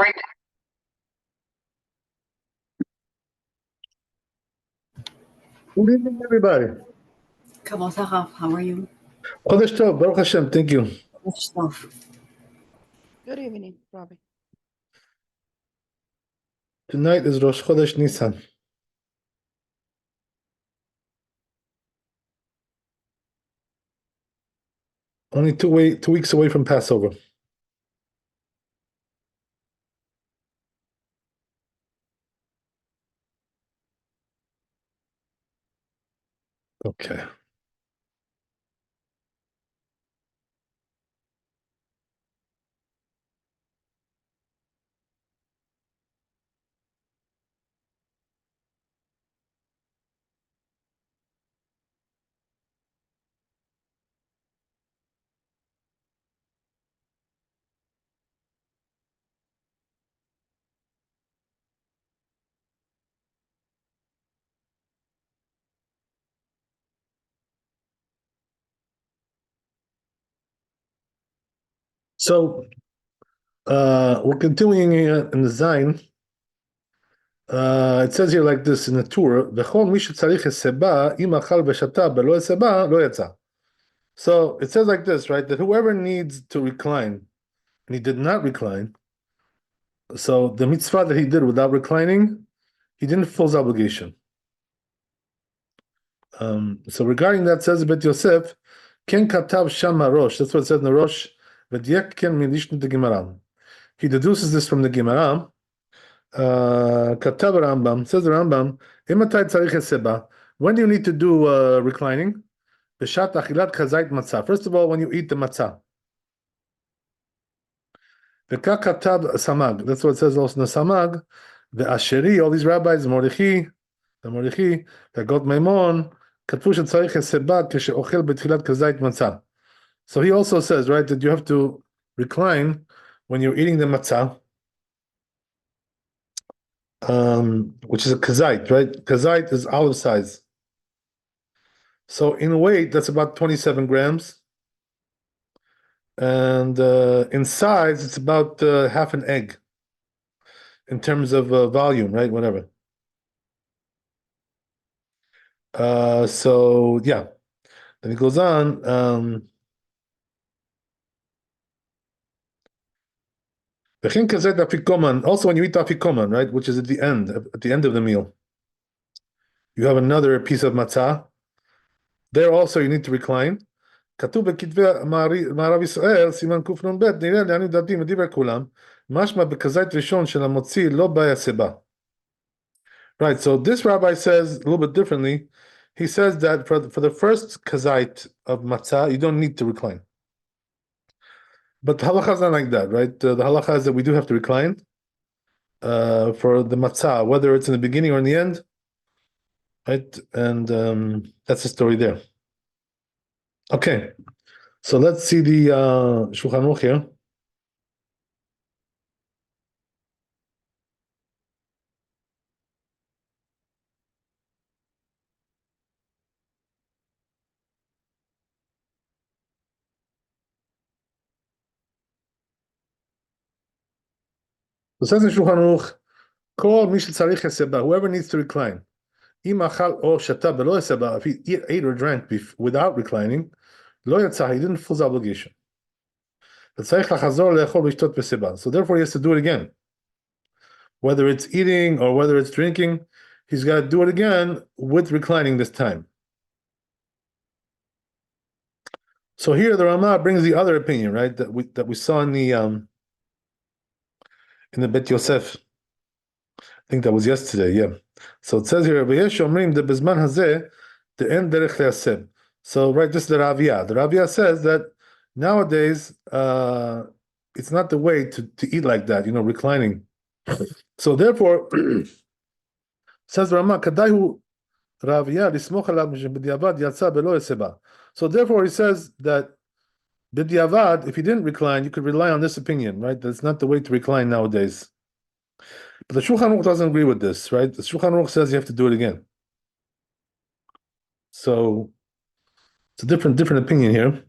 Good evening, everybody. How are you? Chodesh Tov, Baruch Hashem, thank you. Good evening, Rabbi. Tonight is Rosh Chodesh Nisan. Only 2 weeks away from Passover. Okay. So we're continuing in the Zayin. It says here like this in the Torah, "V'chol mi shetzarich eseba, im achal v'shata b'lo eseba, lo yatza." So it says like this, right? That whoever needs to recline, and he did not recline, so the mitzvah that he did without reclining, he didn't fulfill his obligation. So regarding that, says Bet Yosef, Ken katav shama rosh. That's what it says in the Rosh. V'diak ken milishnu de Gemara. He deduces this from the Gemara. Katav Rambam, says the Rambam, Imatai tzarich eseba. When do you need to do reclining? B'shat achilat chazait matzah. First of all, when you eat the matzah. V'ka katav samag. That's what it says also in the samag. The Asheri, all these rabbis, the Mordechai, the God Maimon, כתבו שצריך הסבה כשאוכל בתחילת כזית מצה. So he also says, right, that you have to recline when you're eating the matzah, which is a kazait, right? Kazait is olive size. So in weight, that's about 27 grams. And in size, it's about half an egg in terms of volume, right? Whatever. So yeah. Then he goes on. Also, when you eat afikoman, right, which is at the end of the meal, you have another piece of matzah. There also you need to recline. כתוב בכתבי מערב ישראל, סימן קנ"ב, נראה לעניות דעתי מדברי כולם, משמע בכזית ראשון של המוציא לא בעיה סיבה. Right, so this rabbi says a little bit differently. He says that for the first kazait of matzah, you don't need to recline. But the halacha is not like that, right? The halacha is that we do have to recline for the matzah, whether it's in the beginning or in the end, right? And that's the story there. Okay, so let's see the Shulchan Aruch here. So it says in Shulchan Aruch, Kol mi shetzarich eseba, whoever needs to recline. Im achal or shata b'lo eseba, if he ate or drank without reclining, lo yatzah, he didn't fulfill his obligation. So therefore he has to do it again. Whether it's eating or whether it's drinking, he's got to do it again with reclining this time. So here the Ramah brings the other opinion, right? That we saw in the Bet Yosef. I think that was yesterday, yeah. So it says here, so right, this is the Raviyah. The Raviyah says that nowadays it's not the way to eat like that, reclining. So therefore, says Ramah, Kadayu Raviyah lismoch alav b'diavad yatsa belo eseba. So therefore, he says that b'diavad, if you didn't recline, you could rely on this opinion, right? That's not the way to recline nowadays. But the Shulchan Aruch doesn't agree with this, right? The Shulchan Aruch says you have to do it again. So it's a different opinion here.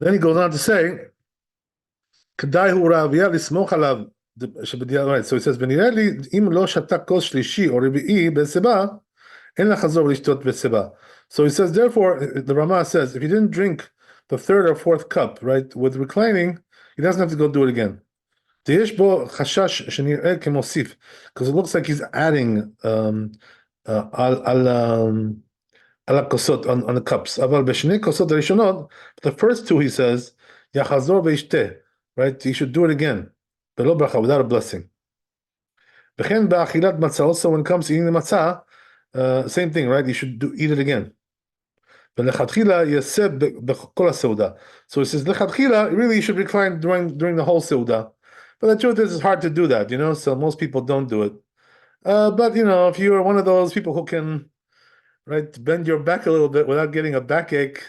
Then he goes on to say, "Kedai hu ravia lismoch alav." Right. So he says, "V'nireh li im lo shata kos shlishi or revi'i b'seba, en lachazor lishtot b'seba." So he says, therefore, the Rama says, if he didn't drink the third or fourth cup, right, with reclining, he doesn't have to go do it again. Because it looks like he's adding על הכוסות, on the cups. אבל בשני כוסות הראשונות, the first two he says, יחזור וישתה, right? He should do it again. בלא ברכה, without a blessing. וכן באכילת מצה, also when it comes to eating the matzah, same thing, right? You should eat it again. ולכתחילה יעשה בכל הסעודה. So he says, לכתחילה, really you should recline during the whole סעודה. But the truth is, it's hard to do that, so most people don't do it. But, if you're one of those people who can, right, bend your back a little bit without getting a backache,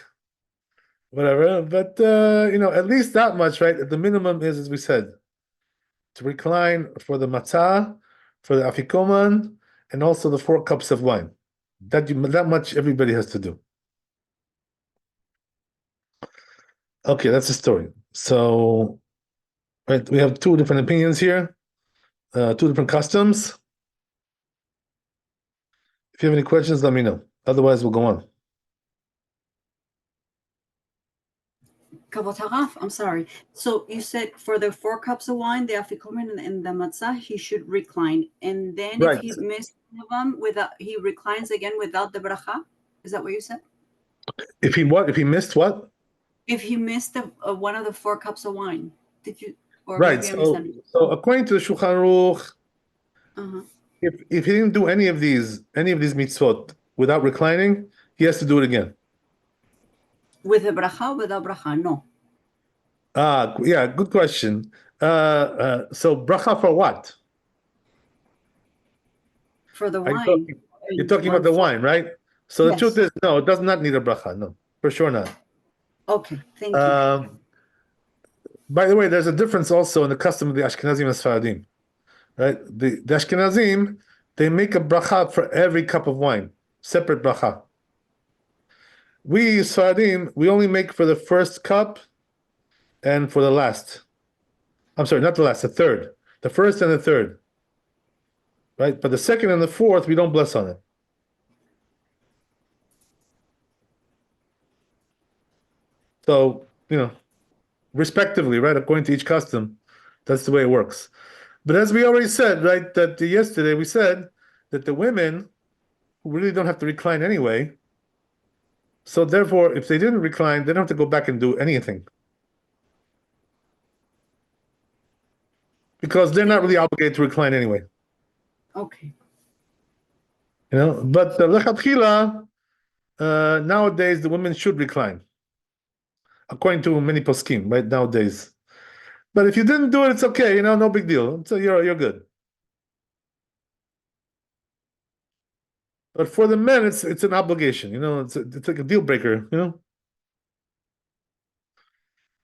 whatever. But, at least that much, right? The minimum is, as we said, to recline for the matzah, for the afikoman, and also the 4 cups of wine. That much everybody has to do. Okay, that's the story. So, right, we have 2 different opinions here, 2 different customs. If you have any questions, let me know. Otherwise, we'll go on. Kavod Haraf, I'm sorry. So you said for the 4 cups of wine, the afikomen and the matzah, he should recline. And then Right. if he missed one of them, he reclines again without the bracha? Is that what you said? If he what? If he missed what? If he missed one of the 4 cups of wine, did you? Or Right. maybe I So, misunderstood. according to the Shulchan Aruch, Uh-huh. if he didn't do any of these mitzvot without reclining, he has to do it again. With the bracha or without bracha? No. Yeah, good question. So bracha for what? For the Are you wine. talking, you're talking about the wine, right? So the truth Yes. is, no, it does not need a bracha. No, for sure not. Okay, thank you. By the way, there's a difference also in the custom of the Ashkenazim and Sfaradim, right? The Ashkenazim, they make a bracha for every cup of wine, separate bracha. We Sfaradim, we only make for the first cup and for the last. I'm sorry, not the last, the third. The first and the third. Right? But the second and the fourth, we don't bless on it. So, respectively, right, according to each custom, that's the way it works. But as we already said, right, that yesterday we said that the women who really don't have to recline anyway, so therefore, if they didn't recline, they don't have to go back and do anything. Because they're not really obligated to recline anyway. Okay. But the lechatchila, nowadays the women should recline, according to many poskim, right, nowadays. But if you didn't do it, it's okay, no big deal. So you're good. But for the men, it's an obligation, it's like a deal breaker,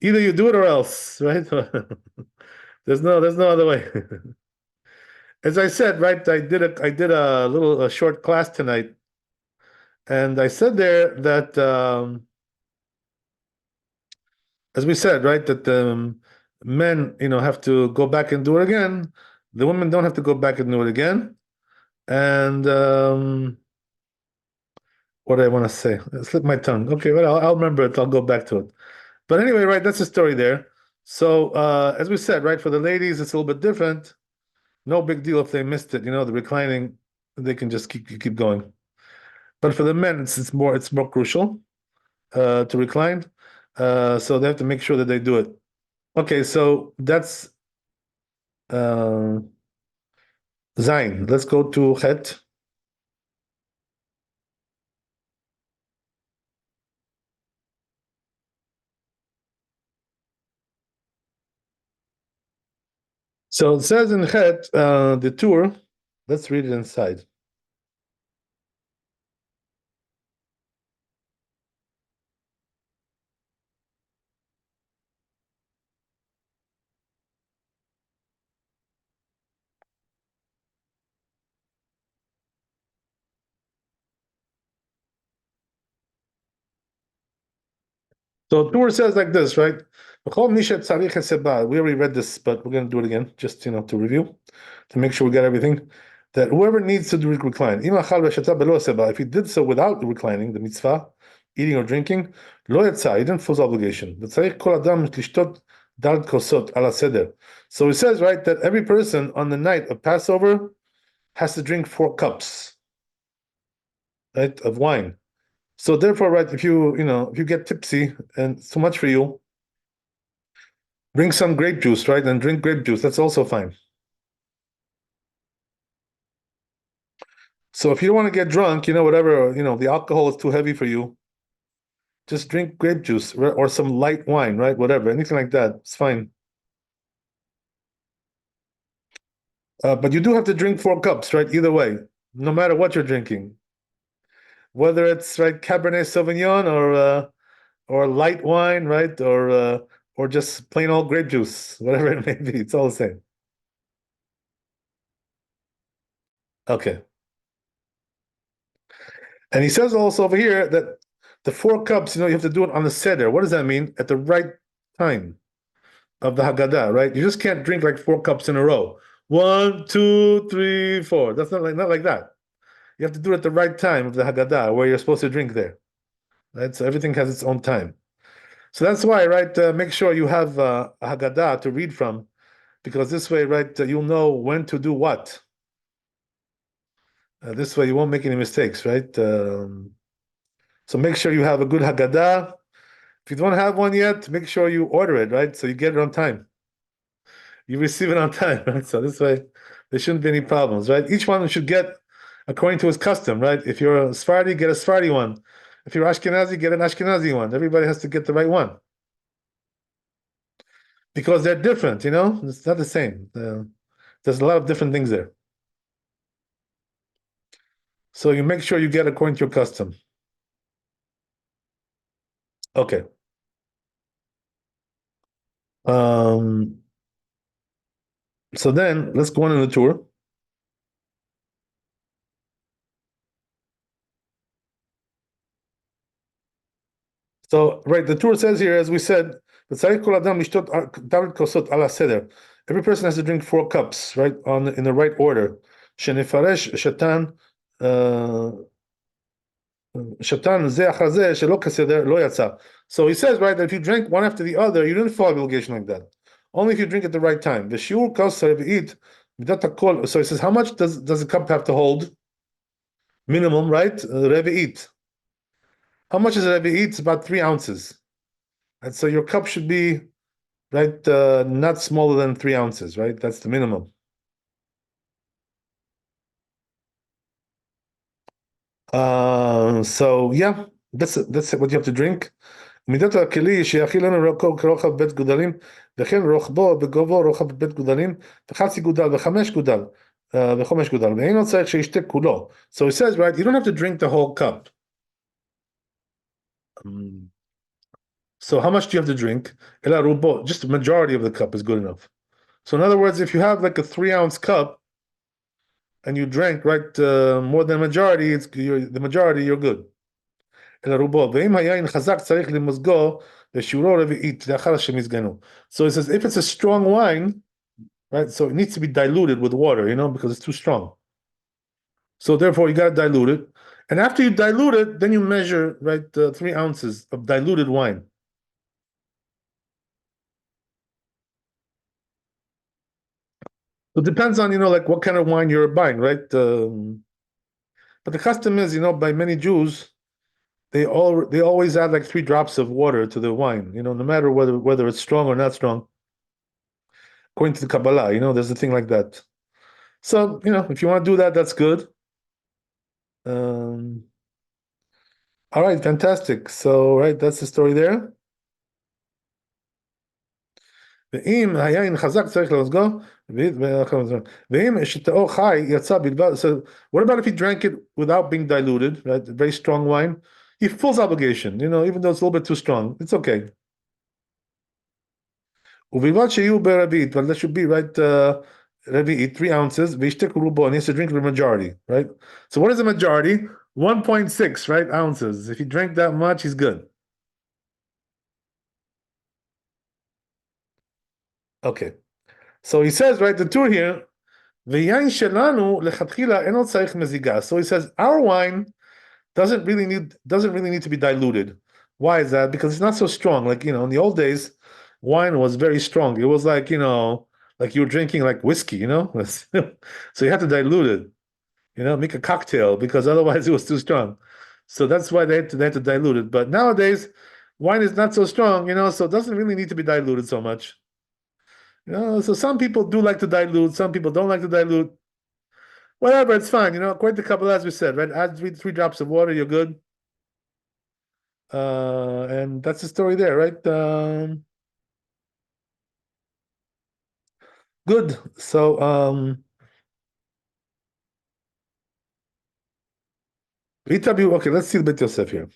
Either you do it or else, right? There's no other way. As I said, right, I did a short class tonight, and I said there that as we said, right, that men, have to go back and do it again. The women don't have to go back and do it again. And what do I want to say? It slipped my tongue. Okay, well, I'll remember it. I'll go back to it. But anyway, right, that's the story there. So as we said, right, for the ladies, it's a little bit different. No big deal if they missed it. The reclining, they can just keep going. But for the men, it's more crucial to recline. So they have to make sure that they do it. Okay, so that's Zain. Let's go to Het. So it says in Het, the tour. Let's read it inside. So Tur says like this, right? We already read this, but we're going to do it again, just to review, to make sure we got everything. That whoever needs to do recline, if he did so without reclining, the mitzvah, eating or drinking, he didn't fulfill obligation. So he says, right, that every person on the night of Passover has to drink 4 cups, right, of wine. So therefore, right, if you get tipsy and it's too much for you, bring some grape juice, right, and drink grape juice. That's also fine. So if you don't want to get drunk, whatever, the alcohol is too heavy for you, just drink grape juice or some light wine, right? Whatever, anything like that, it's fine. But you do have to drink 4 cups, right? Either way, no matter what you're drinking, whether it's right Cabernet Sauvignon or light wine, right, or just plain old grape juice, whatever it may be, it's all the same. Okay. And he says also over here that the 4 cups, you have to do it on the seder. What does that mean? At the right time of the Haggadah, right? You just can't drink like 4 cups in a row. 1, 2, 3, 4. That's not like that. You have to do it at the right time of the Haggadah, where you're supposed to drink there. Right? So everything has its own time. So that's why, right? Make sure you have a Haggadah to read from, because this way, right, you'll know when to do what. This way, you won't make any mistakes, right? So make sure you have a good Haggadah. If you don't have one yet, make sure you order it, right? So you get it on time. You receive it on time, right? So this way, there shouldn't be any problems, right? Each one should get according to his custom, right? If you're a Sephardi, get a Sephardi one. If you're Ashkenazi, get an Ashkenazi one. Everybody has to get the right one. Because they're different, It's not the same. There's a lot of different things there. So you make sure you get according to your custom. Okay. So then let's go on in the tour. So right, the tour says here, as we said, every person has to drink 4 cups, right, in the right order. Shenifaresh shatan shatan ze achar ze shelo keseder lo yatsa. So he says, right, that if you drink one after the other, you didn't follow obligation like that. Only if you drink at the right time. V'shiur kos revi'it midat hakol. So he says, how much does the cup have to hold? Minimum, right? Revi'it. How much is a revi'it? It's about 3 ounces. And so your cup should be, right, not smaller than 3 ounces, right? That's the minimum. So yeah, that's what you have to drink. מידת הכלי שיכיל לנו כרוחב בית גודלים, וכן רוחבו בגובו רוחב בית גודלים, וחצי גודל וחמש גודל, וחמש גודל, ואינו צריך שישתה כולו. So he says, right, you don't have to drink the whole cup. So how much do you have to drink? אלא רובו, just the majority of the cup is good enough. So in other words, if you have like a 3-ounce cup, and you drank, right, more than majority, the majority, you're good. אלא רובו, ואם היין חזק צריך למזגו בשיעורו רביעית לאחר שמזגנו. So it says, if it's a strong wine, right, so it needs to be diluted with water, because it's too strong. So therefore, you got to dilute it. And after you dilute it, then you measure, right, 3 ounces of diluted wine. So it depends on, like what kind of wine you're buying, right? But the custom is, by many Jews, they always add like 3 drops of water to the wine, no matter whether it's strong or not strong. According to the Kabbalah, there's a thing like that. So, if you want to do that, that's good. All right, fantastic. So, right, that's the story there. ואם היין חזק צריך למזגו, ואם שתאו חי יצא בלבד, so what about if he drank it without being diluted, right? Very strong wine. He fulfills obligation, even though it's a little bit too strong. It's okay. ובלבד שיהיו ברביעית, but that should be, right, רביעית, 3 ounces, וישתה רובו, and he has to drink the majority, right? So what is the majority? 1.6, right, ounces. If he drank that much, he's good. Okay. So he says, right, the tour here, "V'yain shelanu lechatchila eno tzarich meziga." So he says, our wine doesn't really need to be diluted. Why is that? Because it's not so strong. Like, in the old days, wine was very strong. It was like, like you were drinking like whiskey, so you had to dilute it, make a cocktail because otherwise it was too strong. So that's why they had to dilute it. But nowadays, wine is not so strong, so it doesn't really need to be diluted so much. So some people do like to dilute, some people don't like to dilute. Whatever, it's fine. According to Kabbalah, as we said, right? Add three drops of water, you're good. And that's the story there, right? Good. So, okay, let's see the Beit Yosef here.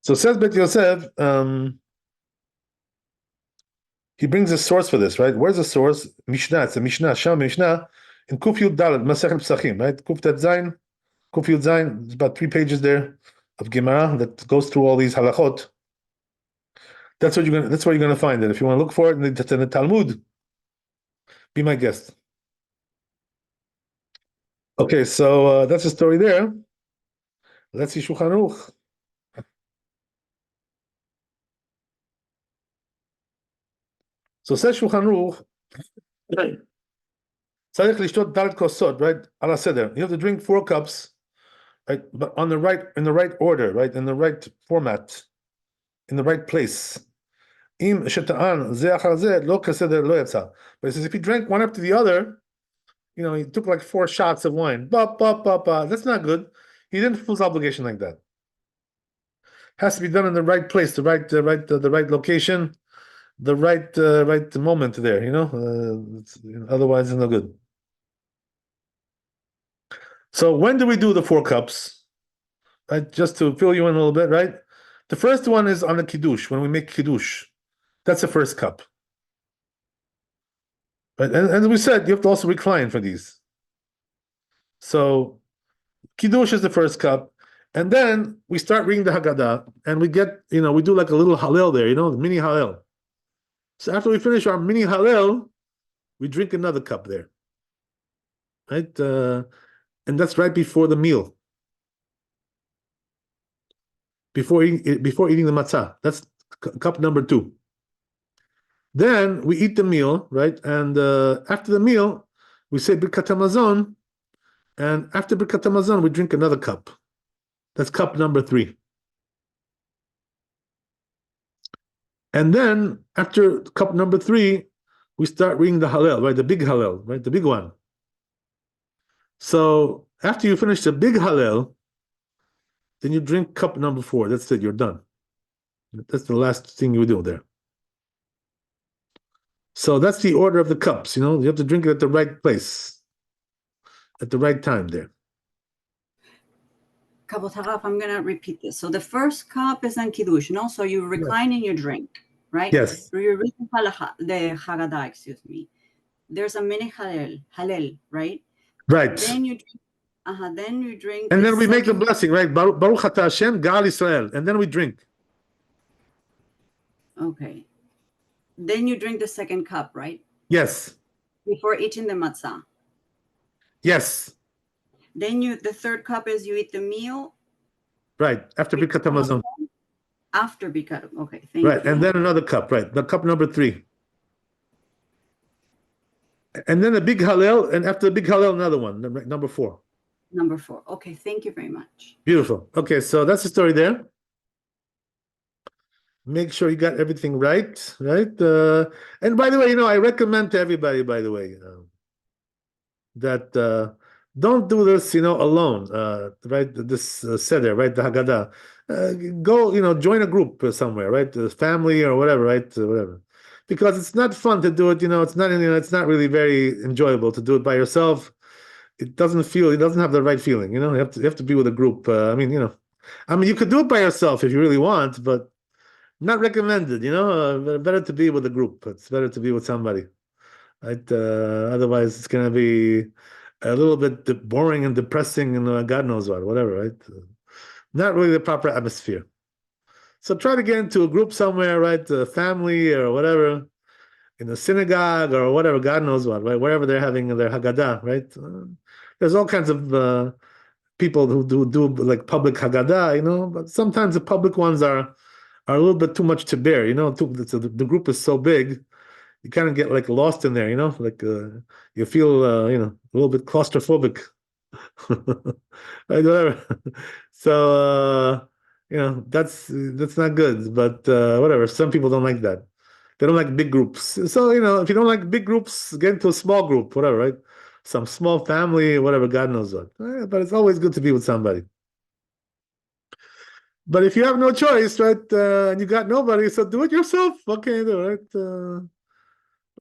So says Beit Yosef, he brings a source for this, right? Where's the source? Mishnah. It's a Mishnah. Sham Mishnah in Kuf Yud Daled Masechet Pesachim, right? Kuf Tet Zayin, Kuf Yud Zayin. It's about 3 pages there of Gemara that goes through all these halachot. That's where you're gonna find it. If you want to look for it in the Talmud, be my guest. Okay, so that's the story there. Let's see Shulchan Aruch. So says Shulchan Aruch, tzarich lishtot dalet kosot, right? Ala seder. You have to drink 4 cups, right? But in the right order, right? In the right format, in the right place. Im sheta'an ze achar ze lo keseder lo yatsa. But he says if he drank one after the other, he took like 4 shots of wine. That's not good. He didn't fulfill his obligation like that. Has to be done in the right place, the right location, the right moment there. Otherwise it's no good. So when do we do the 4 cups? Right, just to fill you in a little bit, right? The first one is on the kiddush, when we make kiddush. That's the first cup. Right? And as we said, you have to also recline for these. So kiddush is the first cup, and then we start reading the Haggadah, and we do like a little Hallel there, the mini Hallel. So after we finish our mini Hallel, we drink another cup there, right? And that's right before the meal, before eating the matzah. That's cup number 2. Then we eat the meal, right? And after the meal, we say Birkat Hamazon, and after Birkat Hamazon, we drink another cup. That's cup number 3. And then after cup number 3, we start reading the Hallel, right? The big Hallel, right? The big one. So after you finish the big Hallel, then you drink cup number 4. That's it, you're done. That's the last thing you do there. So that's the order of the cups, you have to drink it at the right place, at the right time there. Kabot Haraf, I'm going to repeat this. So the first cup is on Kiddush, so you recline and you drink, right? Yes. You read the Haggadah, excuse me. There's a mini Hallel, right? Right. Then you drink. And then we make the blessing, right? Baruch Atah Hashem, Gal Israel. And then we drink. Okay. Then you drink the second cup, right? Yes. Before eating the matzah. Yes. Then the third cup is you eat the meal. Right. After Birkat Hamazon. After Birkat. Okay. Thank you. Right. And then another cup. Right. The cup number 3. And then a big Hallel. And after the big Hallel, another one. Number 4. Number 4. Okay. Thank you very much. Beautiful. Okay. So that's the story there. Make sure you got everything right. Right. And by the way, I recommend to everybody, by the way, that don't do this, alone, right? This seder, right? The Haggadah. Go, join a group somewhere, right? The family or whatever, right? Whatever. Because it's not fun to do it, it's not really very enjoyable to do it by yourself. It doesn't have the right feeling, you have to be with a group. You could do it by yourself if you really want, but not recommended, better to be with a group. It's better to be with somebody. Right? Otherwise, it's going to be a little bit boring and depressing, and God knows what, whatever, right? Not really the proper atmosphere. So try to get into a group somewhere, right? A family or whatever, in a synagogue or whatever, God knows what, right? Wherever they're having their Haggadah, right? There's all kinds of people who do like public Haggadah, but sometimes the public ones are a little bit too much to bear, so the group is so big, you kind of get like lost in there, like you feel a little bit claustrophobic. Right, whatever. So that's not good, but whatever. Some people don't like that. They don't like big groups. So if you don't like big groups, get into a small group, whatever, right? Some small family, whatever, God knows what. But it's always good to be with somebody. But if you have no choice, right, and you got nobody, so do it yourself. What can you do, right?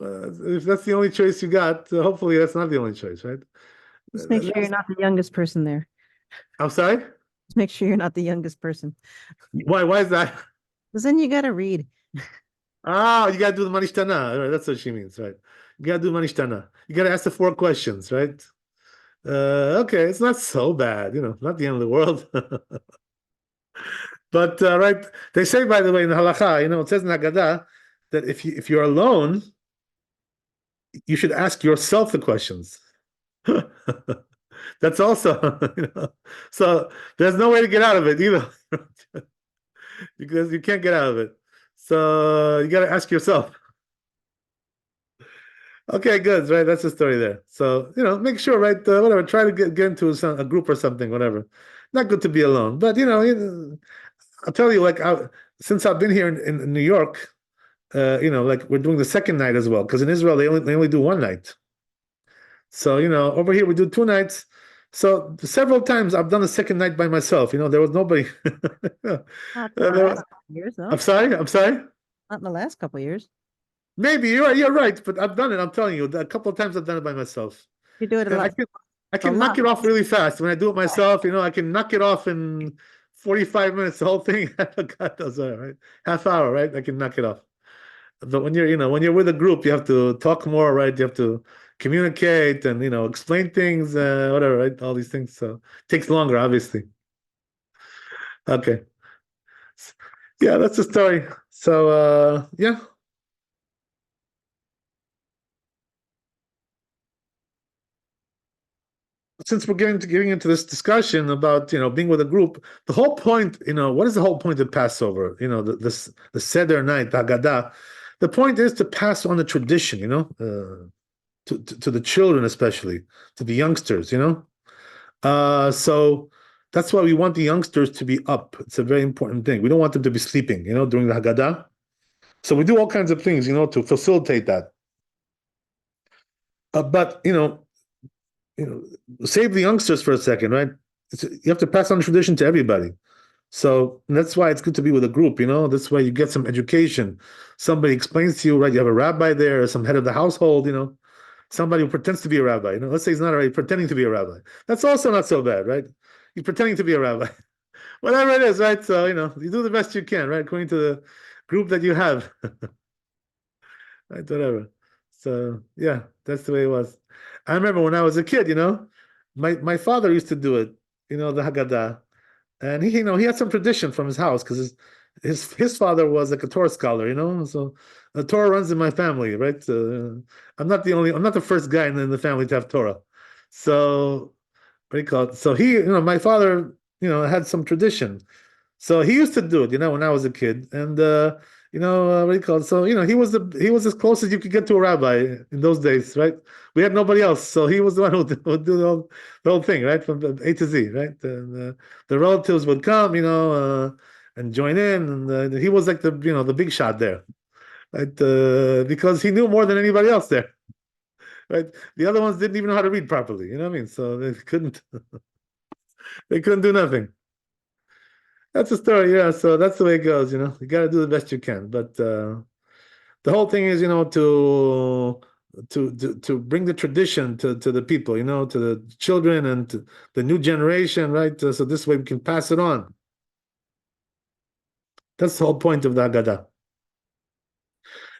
If that's the only choice you got, hopefully that's not the only choice, right? Just make sure you're not the youngest person there. I'm sorry? Just make sure you're not the youngest person. Why? Why is that? Because then you got to read. Oh, you gotta do the manishtana. Right, that's what she means, right? You gotta do manishtana. You gotta ask the 4 questions, right? Okay, it's not so bad, not the end of the world. But right, they say, by the way, in the halacha, it says in Haggadah that if you're alone, you should ask yourself the questions. That's also, so there's no way to get out of it either, because you can't get out of it. So you got to ask yourself. Okay, good, right? That's the story there. So make sure, right? Whatever, try to get into a group or something, whatever. Not good to be alone, but I'll tell you, like, since I've been here in New York, like we're doing the second night as well, because in Israel they only do one night. So over here we do 2 nights. So several times I've done the second night by myself. There was nobody. Not in the last couple years, though. I'm sorry. I'm sorry. Not in the last couple years. Maybe you're right, but I've done it. I'm telling you, a couple of times I've done it by myself. You do it a And lot. I can knock it off really fast when I do it myself. I can knock it off in 45 minutes. The whole thing. God does that, right? Half hour, right? I can knock it off. But when you're with a group, you have to talk more, right? You have to communicate and explain things, whatever, right? All these things. So it takes longer, obviously. Okay. Yeah, that's the story. So yeah. Since we're getting into this discussion about being with a group, the whole point, what is the whole point of Passover? The Seder night, the Haggadah. The point is to pass on the tradition, to the children, especially to the youngsters, So that's why we want the youngsters to be up. It's a very important thing. We don't want them to be sleeping, during the Haggadah. So we do all kinds of things, to facilitate that. But save the youngsters for a second, right? You have to pass on tradition to everybody. So that's why it's good to be with a group, That's why you get some education. Somebody explains to you, right? You have a rabbi there, or some head of the household, somebody who pretends to be a rabbi. Let's say he's not already pretending to be a rabbi. That's also not so bad, right? He's pretending to be a rabbi. Whatever it is, right? So, you do the best you can, right? According to the group that you have. Right, whatever. So yeah, that's the way it was. I remember when I was a kid, my father used to do it, the Haggadah. And he had some tradition from his house because his father was like a Torah scholar, So the Torah runs in my family, right? I'm not the first guy in the family to have Torah. So what do you call it? So my father, had some tradition. So he used to do it, when I was a kid, and what do you call it? So he was as close as you could get to a rabbi in those days, right? We had nobody else, so he was the one who would do the whole thing, right, from A to Z, right? And the relatives would come, and join in, and he was like the big shot there, right? Because he knew more than anybody else there, right? The other ones didn't even know how to read properly, you know what I mean? So they couldn't do nothing. That's the story, yeah. So that's the way it goes, You got to do the best you can. But the whole thing is, to bring the tradition to the people, to the children and to the new generation, right? So this way we can pass it on. That's the whole point of the Haggadah.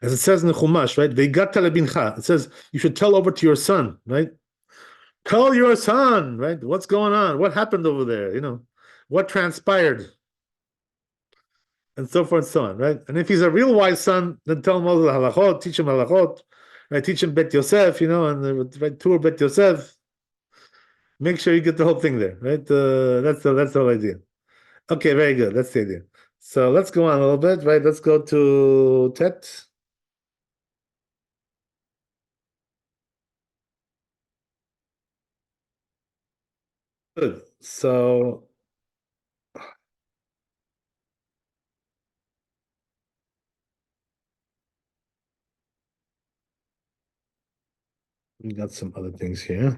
As it says in the Chumash, right? It says you should tell over to your son, right? Tell your son, right? What's going on? What happened over there? What transpired? And so forth and so on, right? And if he's a real wise son, then tell him all the halachot, teach him halachot, right? Teach him Bet Yosef, and right, tour Bet Yosef. Make sure you get the whole thing there, right? That's the whole idea. Okay, very good. That's the idea. So let's go on a little bit, right? Let's go to Tet. Good. So we got some other things here.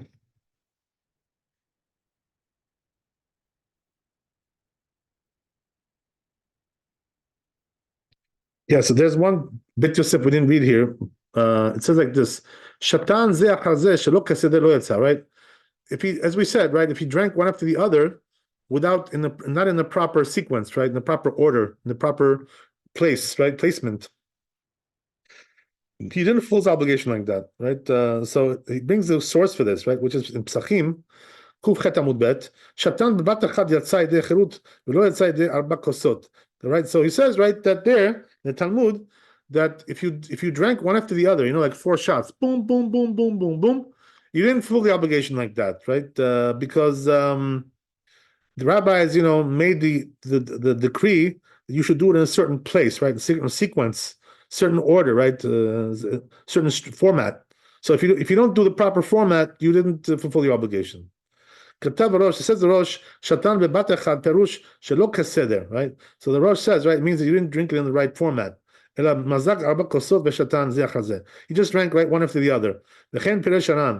Yeah, so there's one bit Yosef we didn't read here. It says like this: Shatan ze achar ze shelo kaseder lo yatsa, right? As we said, right, if he drank one after the other, not in the proper sequence, right, in the proper order, in the proper place, right, placement, he didn't fulfill his obligation like that, right? So he brings the source for this, right, which is in Psachim, Kuf Chet Amud Bet, Shatan b'bat achad yatsa yedei cherut v'lo yatsa yedei arba kosot, right? So he says, right, that there in the Talmud, that if you drank one after the other, like 4 shots, boom, boom, boom, boom, boom, boom, you didn't fulfill the obligation like that, right? Because the rabbis, made the decree that you should do it in a certain place, right? A sequence, certain order, right? Certain format. So if you don't do the proper format, you didn't fulfill your obligation. כתב הראש, it says the Rosh, שתן בבת אחד, פירוש שלא כסדר, right? So the Rosh says, right, it means that you didn't drink it in the right format. אלא מזג 4 כוסות ושתן זה אחר זה. You just drank, right, one after the other. לכן פירש הר"ן.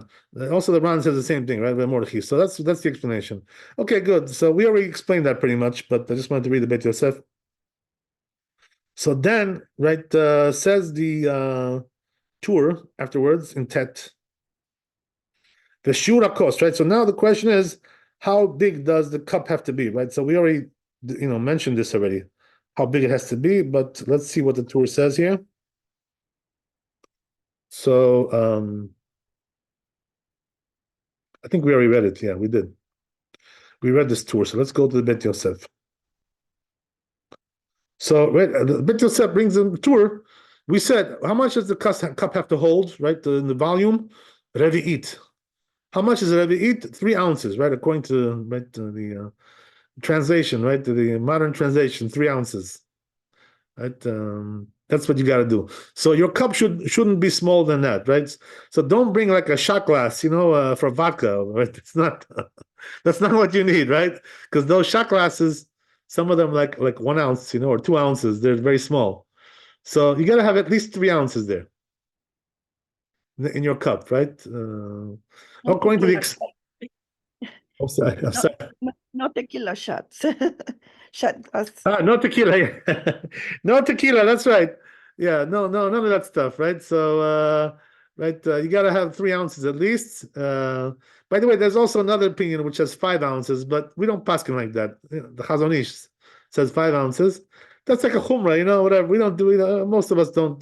Also the Ran says the same thing, right, Mordechai. So that's the explanation. Okay, good. So we already explained that pretty much, but I just wanted to read the Bet Yosef. So then, right, says the tour afterwards in Tet. The shura cost, right? So now the question is, how big does the cup have to be, right? So we already, mentioned this already, how big it has to be, but let's see what the tour says here. So I think we already read it. Yeah, we did. We read this tour. So let's go to the Bet Yosef. So the Bet Yosef brings in the tour. We said, how much does the cup have to hold, right? In the volume, Revi'it. How much is a Revi'it? 3 ounces, right? According to the translation, right? To the modern translation, 3 ounces, right? That's what you got to do. So your cup shouldn't be smaller than that, right? So don't bring like a shot glass, for vodka, right? It's not. That's not what you need, right? Because those shot glasses, some of them like 1 ounce, or 2 ounces, they're very small. So you got to have at least 3 ounces there in your cup, right? According to the. I'm sorry. No tequila shots. Shot glass. No tequila. No tequila. That's right. Yeah. No. None of that stuff. Right. So, you got to have 3 ounces at least. By the way, there's also another opinion which has 5 ounces, but we don't paskin like that. The Chazon Ish says 5 ounces. That's like a chumrah, whatever. We don't do. Most of us don't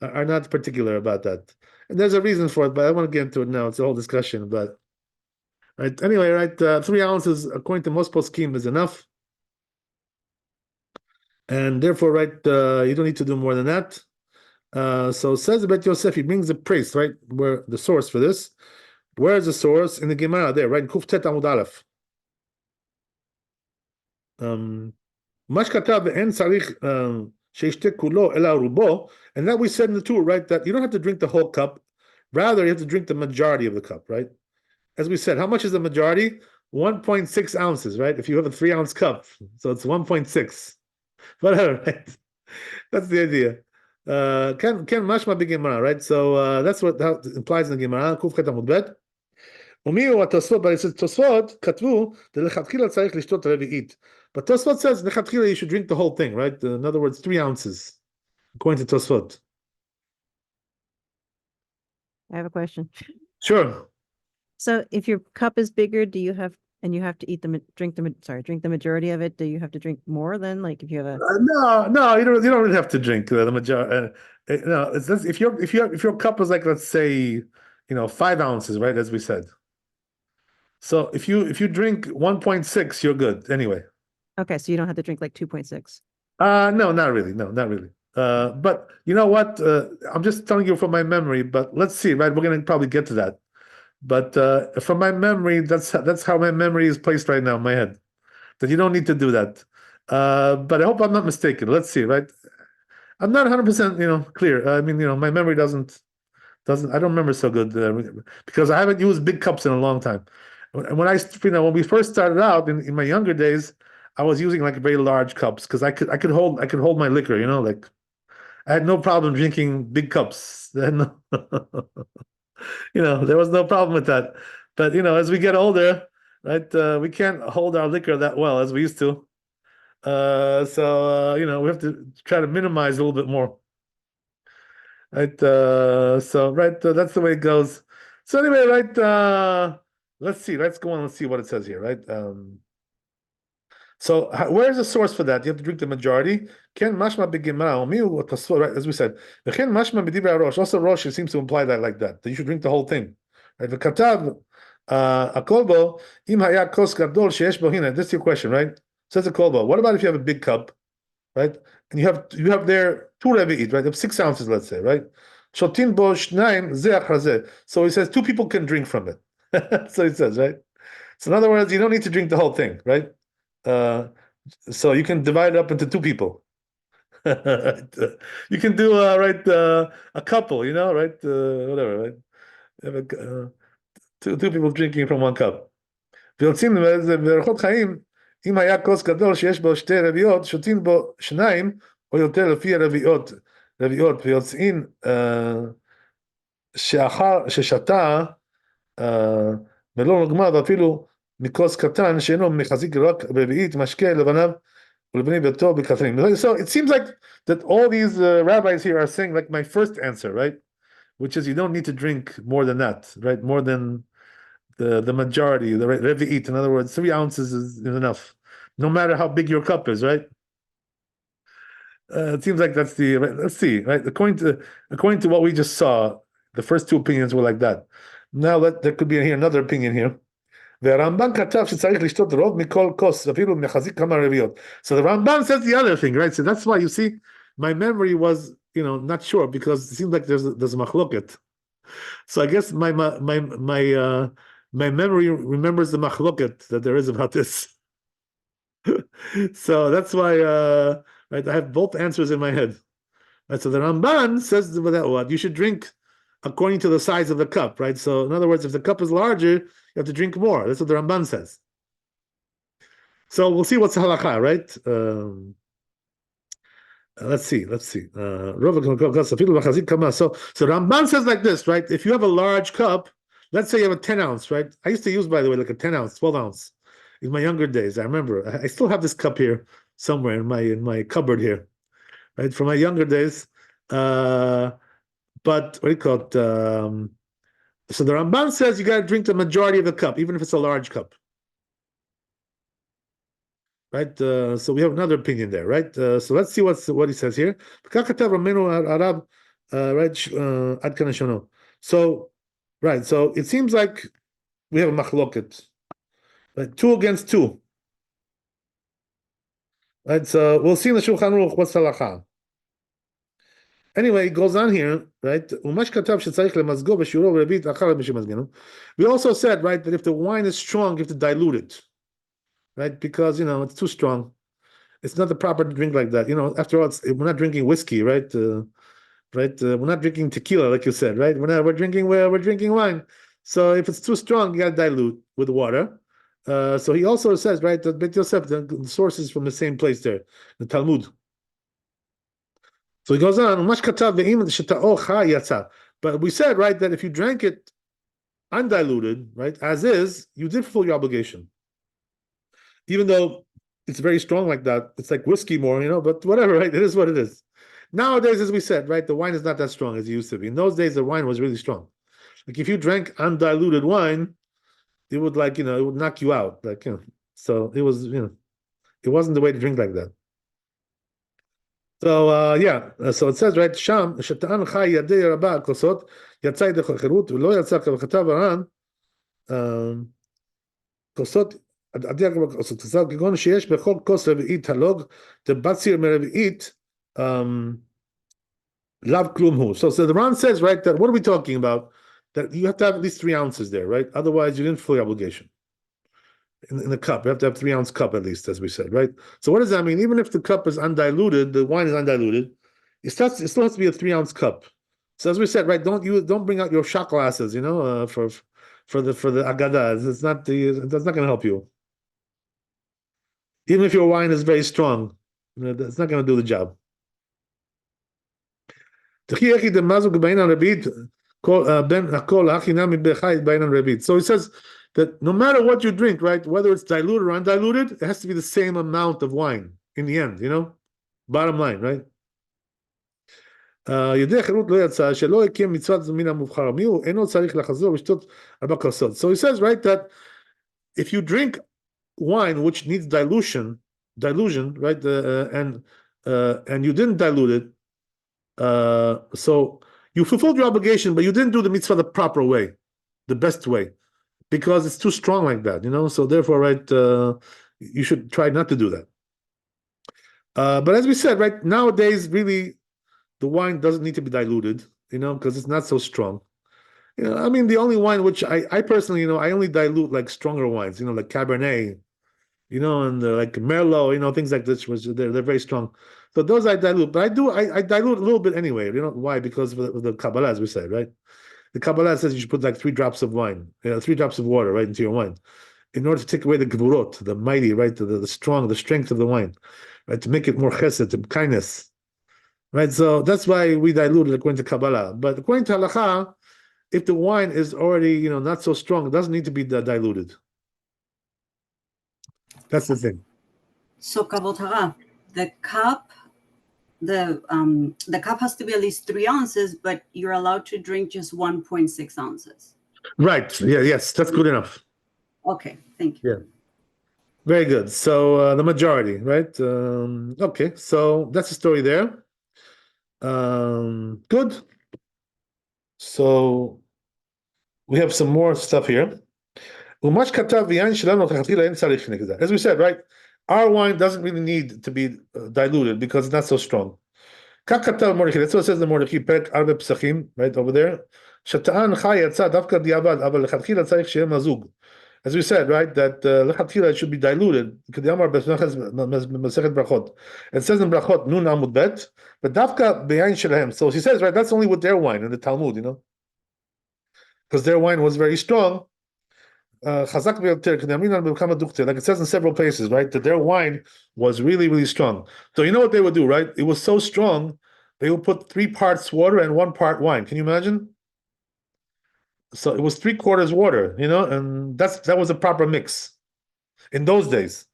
are not particular about that. And there's a reason for it, but I don't want to get into it now. It's a whole discussion. But right. Anyway, right. 3 ounces, according to most poskim, is enough. And therefore, right, you don't need to do more than that. So says about Yosef, he brings the priest, right, where the source for this. Where is the source? In the Gemara there, right? Kuf Tet Amud Aleph. Mash katav ve'en tzarich sheishte kulo ela rubo, and that we said in the tour, right, that you don't have to drink the whole cup. Rather, you have to drink the majority of the cup, right? As we said, how much is the majority? 1.6 ounces, right? If you have a 3 ounce cup, so it's 1.6. Whatever, right? That's the idea. Can mashma b'gemara, right? So that's what that implies in the Gemara. Kuf Chet Amud Bet. Umiu atosfot, but it says Tosfot katvu delechatchila tzarich lishtot revi'it. But Tosfot says lechatchila you should drink the whole thing, right? In other words, 3 ounces, according to Tosfot. I have a question. Sure. So if your cup is bigger, you have to drink the majority of it, do you have to drink more than, like, if you have a No, you don't really have to drink the majority. No, if your cup is like, let's say, 5 ounces, right? As we said, So if you drink 1.6, you're good anyway. Okay, so you don't have to drink like 2.6. No, not really. No, not really. But you know what? I'm just telling you from my memory, but let's see, right? We're gonna probably get to that. But from my memory, that's how my memory is placed right now in my head. That you don't need to do that. But I hope I'm not mistaken. Let's see, right? I'm not 100%, clear. I mean, my memory doesn't I don't remember so good because I haven't used big cups in a long time. When when we first started out in my younger days, I was using like very large cups because I could hold my liquor, like I had no problem drinking big cups. There was no problem with that. But as we get older, right, we can't hold our liquor that well as we used to. So we have to try to minimize a little bit more. Right. So right, that's the way it goes. So anyway, right, let's see. Let's go on. Let's see what it says here, right? So where's the source for that? You have to drink the majority. Ken mashma b'gemara omiu tasur, right? As we said, ken mashma b'dibra rosh. Also, rosh it seems to imply that you should drink the whole thing. Right? V'katav akolbo im haya kos gadol sheyesh bo hina. This is your question, right? Says the kolbo. What about if you have a big cup, right? And you have there 2 revi'it, right? You have 6 ounces, let's say, right? Shotin bo shnaim zeh achar zeh. So he says 2 people can drink from it. So he says, right? So in other words, you don't need to drink the whole thing, right? So you can divide it up into 2 people. You can do a couple, right? Whatever, right? You have two people drinking from 1 cup. ויוצאים באורחות חיים, אם היה כוס גדול שיש בו 2 רביעות, שותים בו 2 או יותר לפי הרביעות, ויוצאים ששתה מלוא נגמר ואפילו מכוס קטן שאינו מחזיק רק רביעית משקה לבניו ולבני ביתו בקטנים. So it seems like that all these rabbis here are saying like my first answer, right? Which is you don't need to drink more than that, right? More than the majority, the revi'it. In other words, 3 ounces is enough, no matter how big your cup is, right? It seems like that's the. Let's see, right? According to what we just saw, the first 2 opinions were like that. Now there could be another opinion here. והרמב"ן כתב שצריך לשתות רוב מכל כוס, אפילו מחזיק כמה רביעיות. So the Ramban says the other thing, right? So that's why you see, my memory was, not sure because it seems like there's a machloket. So I guess my memory remembers the machloket that there is about this. So that's why, right, I have both answers in my head. Right, so the Ramban says that what you should drink according to the size of the cup, right? So in other words, if the cup is larger, you have to drink more. That's what the Ramban says. So we'll see what's halakha, right? Let's see. So Ramban says like this, right? If you have a large cup, let's say you have a 10 ounce, right? I used to use, by the way, like a 10 ounce, 12 ounce in my younger days. I remember I still have this cup here somewhere in my cupboard here, right? From my younger days. But what do you call it? So the Ramban says you got to drink the majority of the cup, even if it's a large cup. Right, so we have another opinion there, right? So let's see what he says here. Right, so, right, so it seems like we have a machloket, right? 2 against 2, right? So we'll see in the Shulchan Aruch what's halakha. Anyway, it goes on here, right? We also said, right, that if the wine is strong, you have to dilute it. Right, because it's too strong. It's not the proper drink like that. After all, we're not drinking whiskey, right? We're not drinking tequila, like you said, right? We're drinking wine. So if it's too strong, you got to dilute with water. So he also says, right, that Bet Yosef, the source is from the same place there, the Talmud. So he goes on, but we said, right, that if you drank it undiluted, right, as is, you did fulfill your obligation. Even though it's very strong like that, it's like whiskey more, but whatever, right? It is what it is. Nowadays, as we said, right, the wine is not that strong as it used to be. In those days, the wine was really strong. Like if you drank undiluted wine, it would it would knock you out. So it was, it wasn't the way to drink like that. So so it says, right, Sham, Sheta'an Chai Yadei Rabba Kosot, Yatzai Dechocherut, V'lo Yatzak V'chatav Aran, כוסות, כגון שיש בכל כוס רביעית הלוג, דבציר מרביעית, lav klum hu. So the Ran says, right, that what are we talking about? That you have to have at least 3 ounces there, right? Otherwise, you didn't fulfill your obligation. In the cup, you have to have 3-ounce cup at least, as we said, right? So what does that mean? Even if the cup is undiluted, the wine is undiluted, it still has to be a 3-ounce cup. So as we said, right, don't bring out your shot glasses, for the agada. That's not going to help you. Even if your wine is very strong, that's not going to do the job. So he says that no matter what you drink, right, whether it's diluted or undiluted, it has to be the same amount of wine in the end, bottom line, right? So he says, right, that if you drink wine which needs dilution, right, and you didn't dilute it, so you fulfilled your obligation, but you didn't do the mitzvah the proper way, the best way, because it's too strong like that, so therefore, right, you should try not to do that. But as we said, right, nowadays, really, the wine doesn't need to be diluted, because it's not so strong. I mean, the only wine which I personally, I only dilute like stronger wines, like Cabernet, and like Merlot, things like this, which they're very strong. So those I dilute, but I dilute a little bit anyway. Why? Because of the Kabbalah, as we said, right? The Kabbalah says you should put like 3 drops of wine, 3 drops of water, right, into your wine, in order to take away the gvurot, the mighty, right, the strong, the strength of the wine, right, to make it more chesed, kindness, right? So that's why we dilute it according to Kabbalah. But according to Halacha, if the wine is already, not so strong, it doesn't need to be diluted. That's the thing. So Kavod Hara, the cup has to be at least 3 ounces, but you're allowed to drink just 1.6 ounces. Right. Yeah. Yes. That's good enough. Okay. Thank you. Yeah. Very good. So the majority, right? Okay. So that's the story there. Good. So we have some more stuff here. As we said, right? Our wine doesn't really need to be diluted because it's not so strong. That's what it says in the Mordechai, Perek Arbe Pesachim, right over there. As we said, right, that lechatchila should be diluted. It says in Brachot, Nun Amud Bet, but Dafka behind Shelahem. So she says, right, that's only with their wine in the Talmud, because their wine was very strong. Like it says in several places, right, that their wine was really, really strong. So you know what they would do, right? It was so strong, they would put 3 parts water and 1 part wine. Can you imagine? So it was 3/4 water, and that was a proper mix in those days.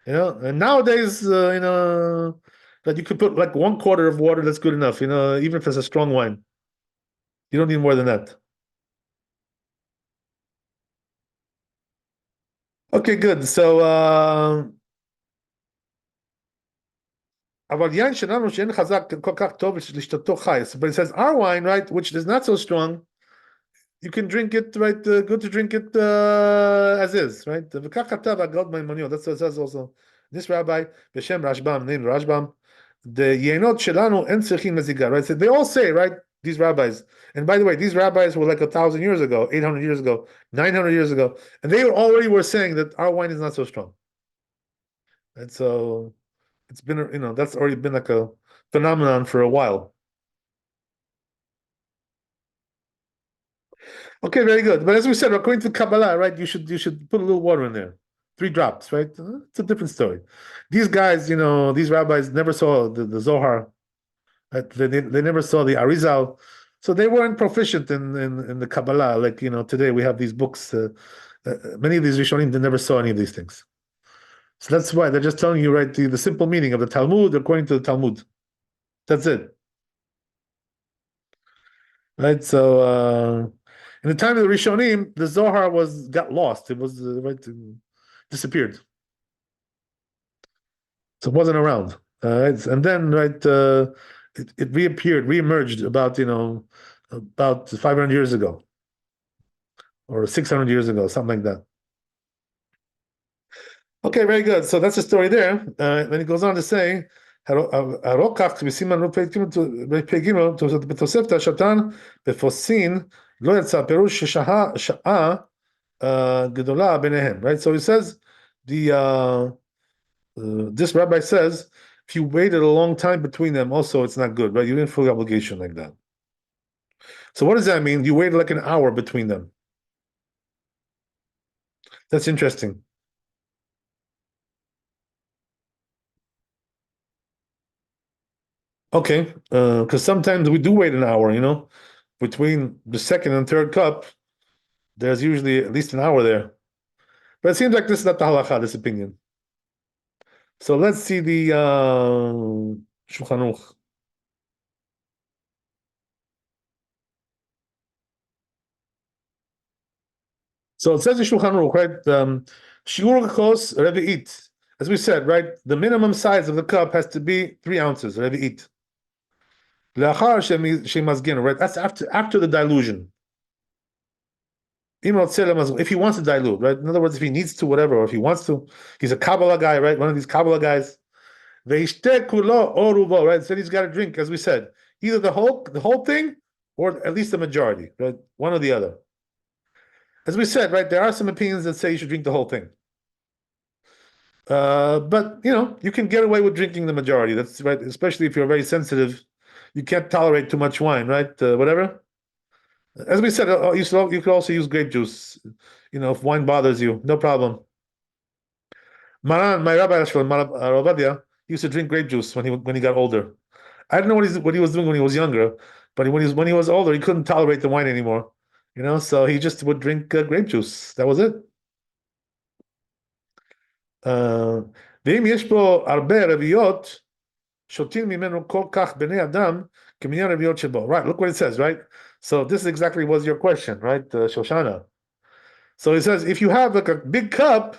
And nowadays, that you could put like 1/4 of water, that's good enough, even if it's a strong wine. You don't need more than that. Okay, good. So, but it says our wine, right, which is not so strong, you can drink it, right? Good to drink it as is, right? That's what it says also. This rabbi, Beshem Rashbam, named Rashbam, the Yenot Shelanu En Tzrichim Meziga, right? So they all say, right, these rabbis. And by the way, these rabbis were like 1,000 years ago, 800 years ago, 900 years ago, and they already were saying that our wine is not so strong. And so it's been, that's already been like a phenomenon for a while. Okay, very good. But as we said, according to Kabbalah, right, you should put a little water in there, 3 drops, right? It's a different story. These guys, these rabbis never saw the Zohar. Right? They never saw the Arizal, so they weren't proficient in the Kabbalah. Like today we have these books. Many of these Rishonim, they never saw any of these things. So that's why they're just telling you, right, the simple meaning of the Talmud according to the Talmud. That's it. Right. So in the time of the Rishonim, the Zohar got lost. It was disappeared. So it wasn't around. Right? And then it reemerged about 500 years ago, or 600 years ago, something like that. Okay, very good. So that's the story there. Then he goes on to say, הרוקח בסימן רפ"ג בתוספתא השטן בפוסין לא יצא פירוש שעה גדולה ביניהם, right? So he says, this rabbi says, if you waited a long time between them, also it's not good, right? You didn't fulfill the obligation like that. So what does that mean? You waited like an hour between them. That's interesting. Okay, because sometimes we do wait an hour, between the second and third cup, there's usually at least an hour there. But it seems like this is not the halacha, this opinion. So let's see the Shulchan Aruch. So it says in Shulchan Aruch, right? Shiur kos revi'it. As we said, right? The minimum size of the cup has to be 3 ounces, revi'it. L'achar shemazgin, right? That's after the dilution. If he wants to dilute, right? In other words, if he needs to, whatever, or if he wants to, he's a Kabbalah guy, right? One of these Kabbalah guys. Kulo oruvo, right? So he's got to drink, as we said, either the whole thing or at least the majority, right? One or the other. As we said, right, there are some opinions that say you should drink the whole thing. But you can get away with drinking the majority. That's right, especially if you're very sensitive. You can't tolerate too much wine, right? Whatever. As we said, you could also use grape juice. If wine bothers you, no problem. Maran, my rabbi Ravadia, used to drink grape juice when he got older. I don't know what he was doing when he was younger, but when he was older, he couldn't tolerate the wine anymore. So he just would drink grape juice. That was it. ואם יש פה הרבה רביעיות, שותים ממנו כל כך בני אדם כמניין רביעיות שבו. Right, look what it says, right? So this exactly was your question, right, Shoshana? So it says, if you have like a big cup,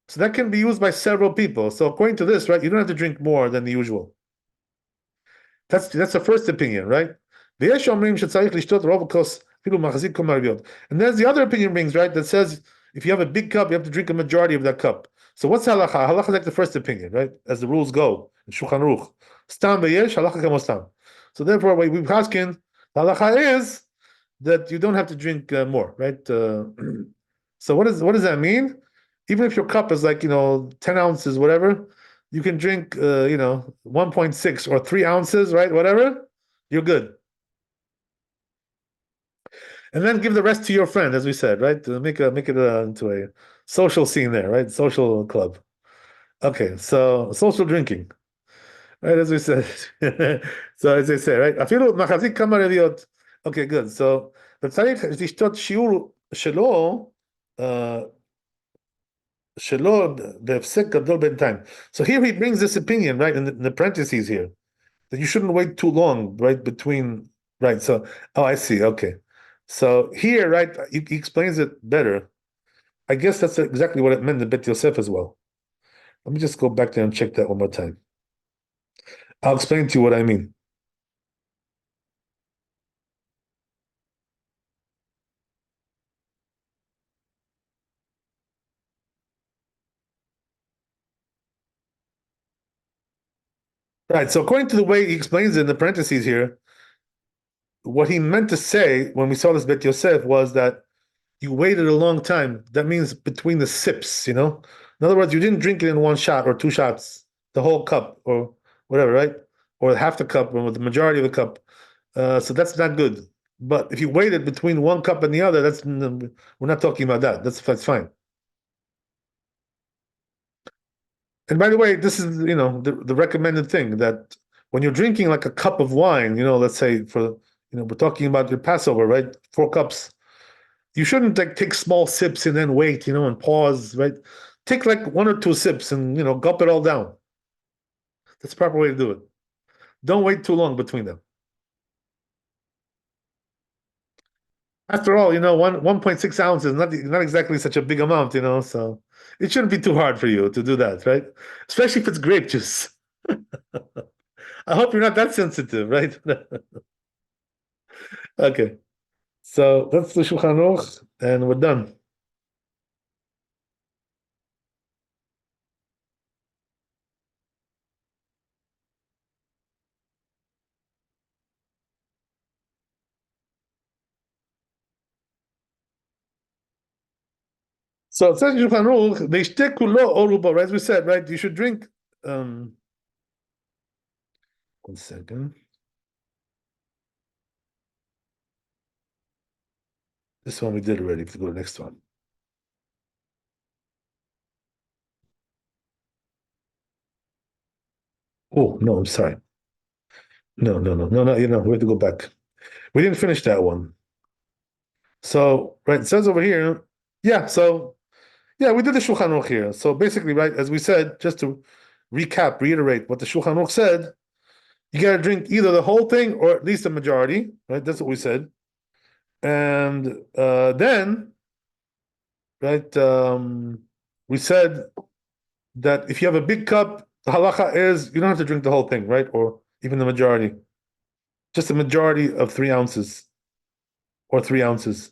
so that can be used by several people. So according to this, right, you don't have to drink more than the usual. That's the first opinion, right? ויש אומרים שצריך לשתות רוב הכוס אפילו מחזיק כל מהרביעיות. And there's the other opinion brings, right, that says if you have a big cup, you have to drink a majority of that cup. So what's halacha? Halacha is like the first opinion, right? As the rules go in Shulchan Aruch. Stam v'yesh, halacha kamo stam. So therefore, what we paskin, halacha is that you don't have to drink more, right? So what does that mean? Even if your cup is like 10 ounces, whatever, you can drink 1.6 or 3 ounces, right? Whatever, you're good. And then give the rest to your friend, as we said, right? To make it into a social scene there, right? Social club. Okay, so social drinking, right? As we said. So as they say, right? אפילו מחזיק כמה רביעיות. Okay, good. So וצריך לשתות שיעור שלא בהפסק גדול בינתיים. So here he brings this opinion, right? In the parentheses here, that you shouldn't wait too long, right? Between, right? So, I see. Okay. So here, right, he explains it better. I guess that's exactly what it meant in Bet Yosef as well. Let me just go back there and check that one more time. I'll explain to you what I mean. Right, so according to the way he explains it in the parentheses here, what he meant to say when we saw this Bet Yosef was that you waited a long time. That means between the sips, In other words, you didn't drink it in one shot or 2 shots, the whole cup or whatever, right? Or half the cup or the majority of the cup. So that's not good. But if you waited between one cup and the other, we're not talking about that. That's fine. And by the way, this is the recommended thing that when you're drinking like a cup of wine, let's say we're talking about your Passover, right? 4 cups. You shouldn't take small sips and then wait, and pause, right? Take like 1 or 2 sips and gulp it all down. That's the proper way to do it. Don't wait too long between them. After all, 1.6 ounces, not exactly such a big amount, so it shouldn't be too hard for you to do that, right? Especially if it's grape juice. I hope you're not that sensitive, right? Okay. So that's the Shulchan Aruch, and we're done. So it says in Shulchan Aruch, "Ve'yishte kulo o rubo," right? As we said, right? You should drink. 1 second. This one we did already. Let's go to the next one. Oh no, I'm sorry. No. We have to go back. We didn't finish that one. So right, it says over here. Yeah. So yeah, we did the Shulchan Aruch here. So basically, right, as we said, just to reiterate what the Shulchan Aruch said, you got to drink either the whole thing or at least a majority, right? That's what we said. And then, right, we said that if you have a big cup, the halacha is you don't have to drink the whole thing, right? Or even the majority. Just a majority of 3 ounces or 3 ounces.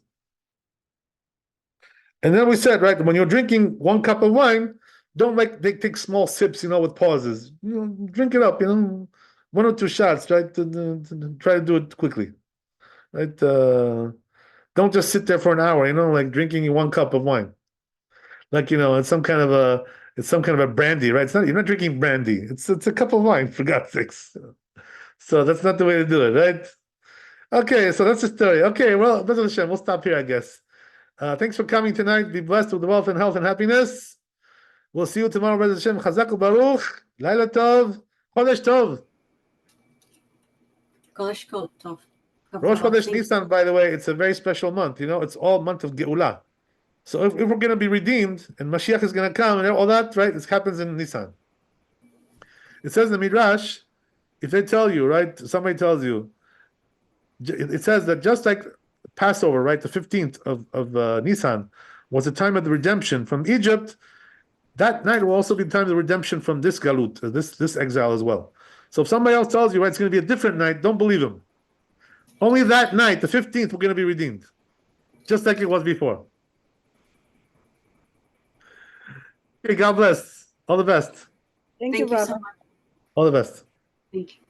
And then we said, right, when you're drinking 1 cup of wine, don't take small sips, with pauses. Drink it up, 1 or 2 shots, right? To try to do it quickly, right? Don't just sit there for an hour, like drinking 1 cup of wine, like it's some kind of a brandy, right? You're not drinking brandy. It's a cup of wine, for God's sakes. So that's not the way to do it, right? Okay, so that's the story. Okay, well, Bezrat Hashem, we'll stop here, I guess. Thanks for coming tonight. Be blessed with the wealth and health and happiness. We'll see you tomorrow, Bezrat Hashem. Chazak u'baruch. Laila tov. Chodesh tov. Kosh Tov. Rosh Chodesh Nisan, by the way, it's a very special month. It's all month of Geulah. So if we're going to be redeemed and Mashiach is going to come and all that, right? This happens in Nisan. It says in the Midrash, if they tell you, right? Somebody tells you, it says that just like Passover, right? The 15th of Nisan was the time of the redemption from Egypt. That night will also be the time of the redemption from this galut, this exile as well. So if somebody else tells you, right, it's going to be a different night, don't believe him. Only that night, the 15th, we're going to be redeemed, just like it was before. Okay, God bless. All the best. Thank Thank you, you so Rabbi. much. All the best. Thank you.